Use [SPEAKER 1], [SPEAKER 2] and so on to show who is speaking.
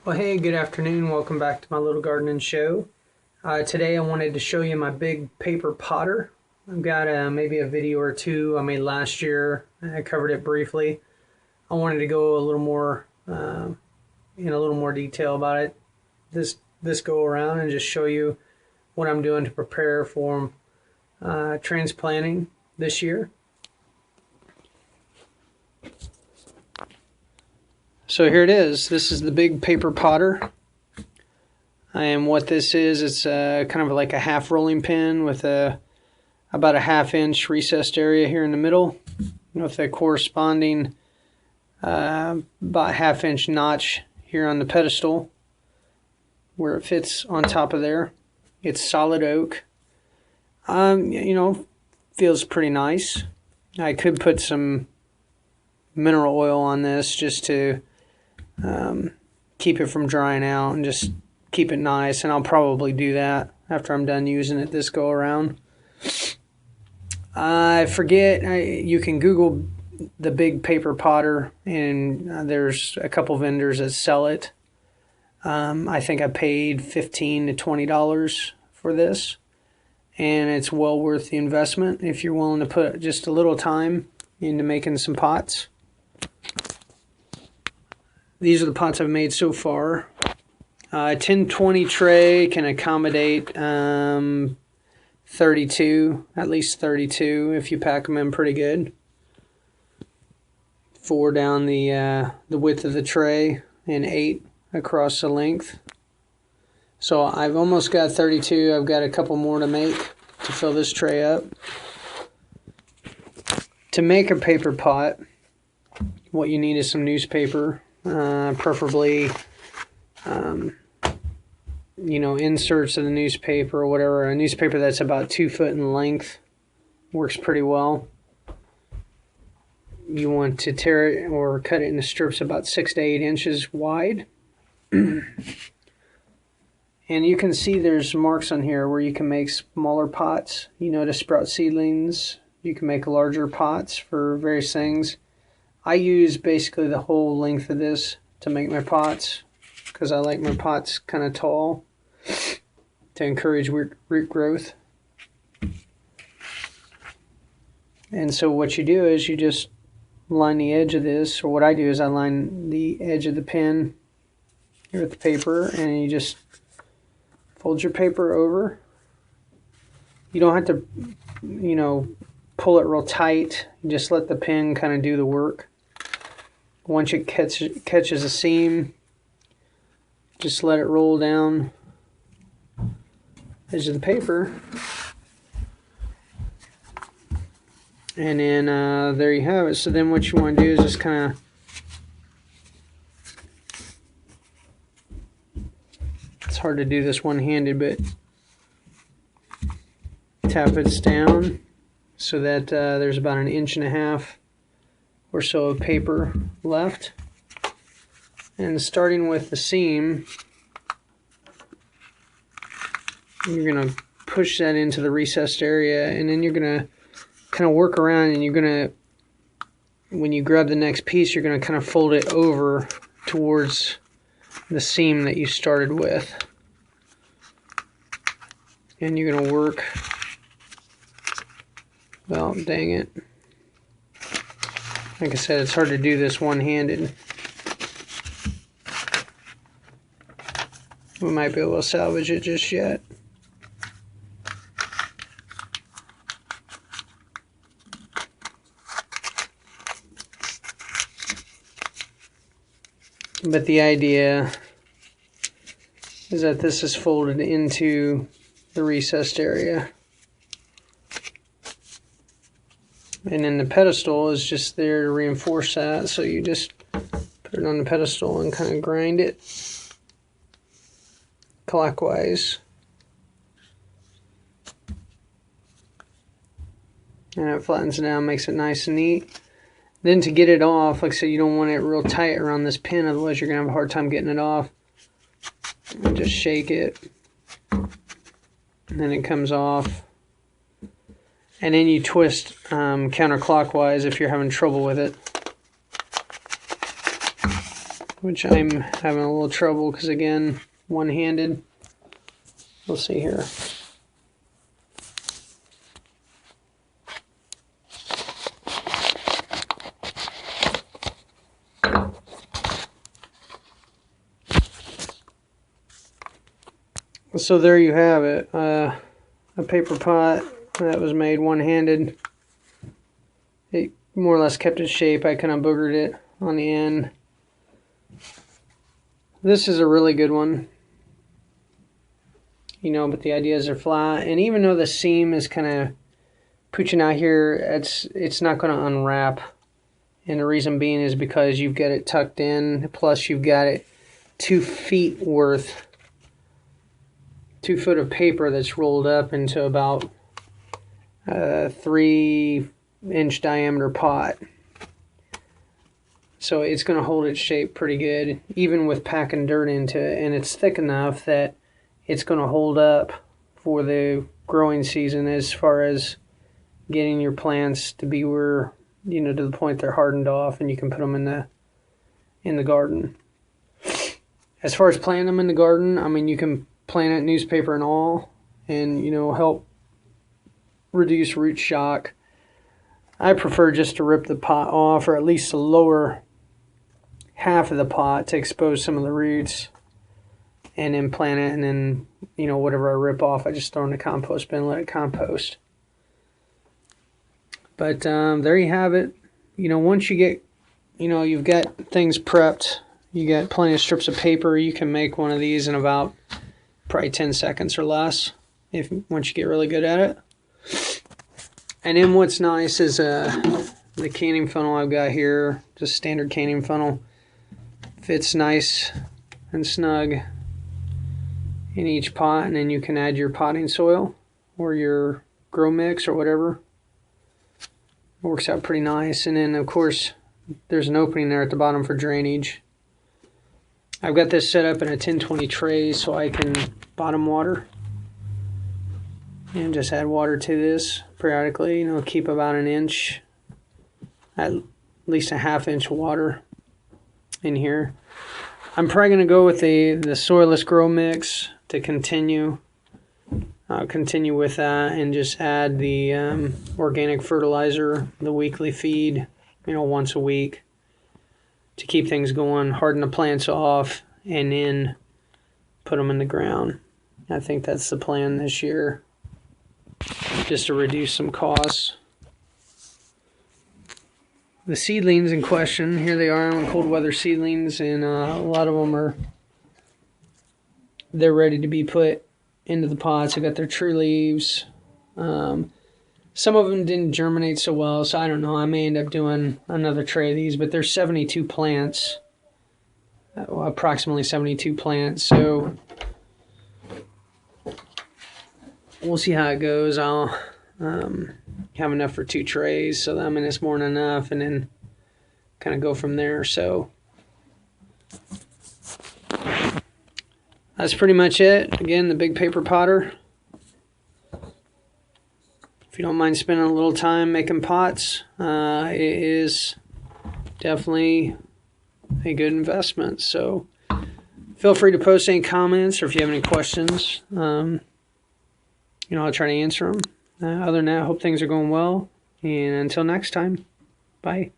[SPEAKER 1] Well, hey, good afternoon. Welcome back to my little gardening show. Today I wanted to show you my big paper potter. I've got maybe a video or two I made last year. I covered it briefly. I wanted to go a little more in a little more detail about it this go around and just show you what I'm doing to prepare for transplanting this year. So here it is. This is the big paper potter. And what this is, it's kind of like a half rolling pin with about a ½ inch recessed area here in the middle, with a corresponding about ½ inch notch here on the pedestal where it fits on top of there. It's solid oak. Feels pretty nice. I could put some mineral oil on this just to keep it from drying out and just keep it nice, and I'll probably do that after I'm done using it this go around. I forget, you can Google the big paper potter, and there's a couple vendors that sell it. I think I paid $15 to $20 for this, and it's well worth the investment if you're willing to put just a little time into making some pots. These are the pots I've made so far. A 1020 tray can accommodate 32, at least 32 if you pack them in pretty good. 4 down the width of the tray and 8 across the length. So I've almost got 32. I've got a couple more to make to fill this tray up. To make a paper pot, what you need is some newspaper, preferably inserts of the newspaper or whatever. A newspaper that's about 2 foot in length works pretty well. You want to tear it or cut it into strips about 6 to 8 inches wide. And you can see there's marks on here where you can make smaller pots, to sprout seedlings. You can make larger pots for various things. I use basically the whole length of this to make my pots because I like my pots kind of tall to encourage root growth. And so what you do is you just line the edge of this, or what I do is I line the edge of the pen here with the paper, and you just fold your paper over. You don't have to, pull it real tight. You just let the pen kind of do the work. Once it catches a seam, just let it roll down edge of the paper, and then there you have it. So then what you want to do is just kind of, it's hard to do this one-handed, but tap it down so that there's about 1.5 inches or so of paper left. And starting with the seam, you're going to push that into the recessed area, and then you're going to kind of work around, and you're going to, when you grab the next piece, you're going to kind of fold it over towards the seam that you started with. And you're going to work, well, dang it. Like I said, it's hard to do this one-handed. We might be able to salvage it just yet. But the idea is that this is folded into the recessed area. And then the pedestal is just there to reinforce that. So you just put it on the pedestal and kind of grind it clockwise. And it flattens it down, makes it nice and neat. Then to get it off, like I said, you don't want it real tight around this pin, otherwise you're going to have a hard time getting it off. And just shake it. And then it comes off. And then you twist counterclockwise if you're having trouble with it. which I'm having a little trouble because, again, one-handed. We'll see here. So there you have it, a paper pot that was made one-handed. It more or less kept its shape. I kind of boogered it on the end. This is a really good one, you know, but the ideas are flat. And even though the seam is kind of pooching out here, it's not going to unwrap. And the reason being is because you've got it tucked in, plus you've got it 2 feet worth, 2 foot of paper that's rolled up into about a 3-inch diameter pot. So it's going to hold its shape pretty good, even with packing dirt into it. And it's thick enough that it's going to hold up for the growing season, as far as getting your plants to be where, you know, to the point they're hardened off and you can put them in the garden. As far as planting them in the garden, I mean, you can plant it newspaper and all, and, you know, help reduce root shock. I prefer just to rip the pot off, or at least the lower half of the pot, to expose some of the roots, and then plant it. And then, you know, whatever I rip off, I just throw in the compost bin and let it compost. But there you have it. You know, once you get, you know, you've got things prepped, you got plenty of strips of paper, you can make one of these in about probably 10 seconds or less, once you get really good at it. And then what's nice is the canning funnel I've got here, just standard canning funnel. Fits nice and snug in each pot, and then you can add your potting soil or your grow mix or whatever. It works out pretty nice. And then, of course, there's an opening there at the bottom for drainage. I've got this set up in a 1020 tray so I can bottom water and just add water to this periodically. You know, keep about an inch, at least a half-inch of water in here. I'm probably going to go with the soilless grow mix to continue. I'll continue with that and just add the organic fertilizer, the weekly feed, you know, once a week, to keep things going, harden the plants off, and then put them in the ground. I think that's the plan this year, just to reduce some costs. The seedlings in question, here they are on cold weather seedlings, and a lot of them they're ready to be put into the pots. I got their true leaves. Some of them didn't germinate so well, so I don't know. I may end up doing another tray of these, but there's 72 plants, approximately 72 plants. So we'll see how it goes. I'll have enough for 2 trays, so I mean, it's more than enough, and then kind of go from there. So that's pretty much it. Again, the big paper potter. If you don't mind spending a little time making pots, it is definitely a good investment. So feel free to post any comments, or if you have any questions, you know, I'll try to answer them. Other than that, I hope things are going well, and until next time, bye.